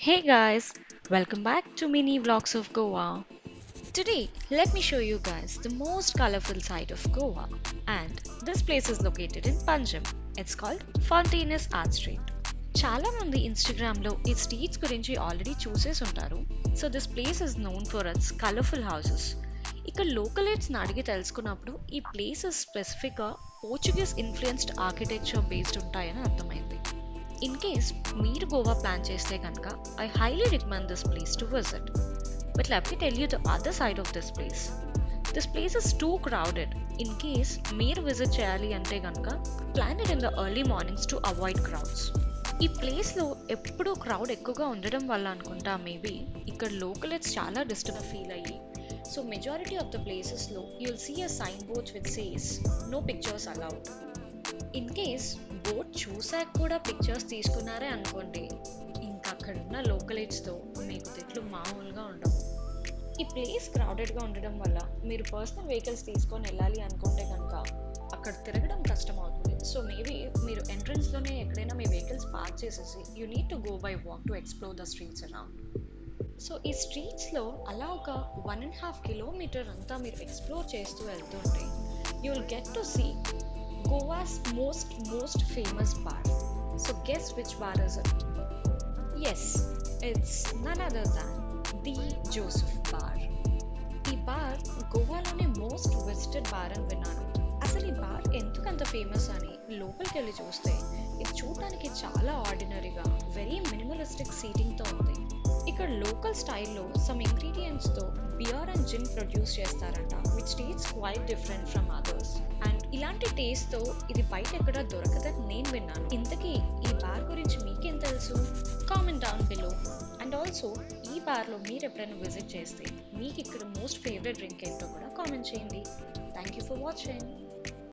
Hey guys, welcome back to Mini Vlogs of Goa. Today, let me show you guys the most colorful side of Goa. And this place is located in Panjim. It's called Fontainous Art Street. చాలా మంది ఇన్స్టాగ్రామ్లో ఈ streets గురించి already చూసేసి ఉంటారు. So this place is known for it's colourful houses. ఇక్కడ లోకలైట్స్ని అడిగి తెలుసుకున్నప్పుడు ఈ ప్లేసెస్ స్పెసిఫిక్గా పోర్చుగీస్ ఇన్ఫ్లుయెన్స్డ్ ఆర్కిటెక్చర్ బేస్డ్ ఉంటాయని అర్థమైంది. ఇన్ కేస్ మీరు గోవా ప్లాన్ చేస్తే కనుక I highly recommend this place to visit. But let me tell you the other side of this place. This place is two crowded. In case మీరు visit చేయాలి అంటే కనుక plan it in the early mornings to avoid crowds. ఈ ప్లేస్లో ఎప్పుడూ crowd ఎక్కువగా ఉండడం వల్ల అనుకుంటా మేబీ ఇక్కడ లోకలైట్స్ చాలా డిస్టర్బ్ ఫీల్ అయ్యి సో మెజారిటీ ఆఫ్ ద ప్లేసెస్లో you'll see a sign boards with says no pictures allowed. In case boat చూసాక కూడా పిక్చర్స్ తీసుకున్నారే అనుకోండి, ఇంకా అక్కడున్న లోకలైట్స్తో మీకు తిట్లు మామూలుగా ఉండవు. ఈ ప్లేస్ క్రౌడెడ్గా ఉండడం వల్ల మీరు పర్సనల్ వెహికల్స్ తీసుకొని వెళ్ళాలి అనుకుంటే కనుక అక్కడ తిరగడం కష్టం అవుతుంది. సో మేబీ మీరు ఎంట్రన్స్లోనే ఎక్కడైనా మీ వెహికల్స్ పార్క్ చేసేసి you need to go by walk to explore the streets around. So ఈ స్ట్రీట్స్లో అలా ఒక 1.5 కిలోమీటర్ అంతా మీరు ఎక్స్ప్లోర్ చేస్తూ వెళ్తుంటే you will get to see Goa's most famous bar. So guess which bar is it? Yes, it's none other than the Joseph Bar. ఈ bar గోవాలోనే most visited bar అని విన్నాను. అసలు ఈ బార్ ఎందుకంత ఫేమస్ అని లోపలికి వెళ్ళి చూస్తే ఇది చూడటానికి చాలా ఆర్డినరీగా వెరీ మినిమలిస్టిక్ సీటింగ్తో ఉంది. ఇక్కడ లోకల్ స్టైల్లో సమ్ ఇంగ్రీడియంట్స్తో బియర్ అండ్ జిన్ ప్రొడ్యూస్ చేస్తారంట which taste quite different from others. And ఇలాంటి టేస్ట్తో ఇది బయట ఎక్కడ దొరకదని నేను విన్నాను. ఇంతకీ ఈ బార్ గురించి మీకేం తెలుసు? Comment down below. And also ఈ బార్లో మీరు ఎప్పుడైనా విజిట్ చేస్తే మీకు ఇక్కడ మోస్ట్ ఫేవరెట్ డ్రింక్ ఏంటో కూడా కామెంట్ చేయండి. Thank you for watching.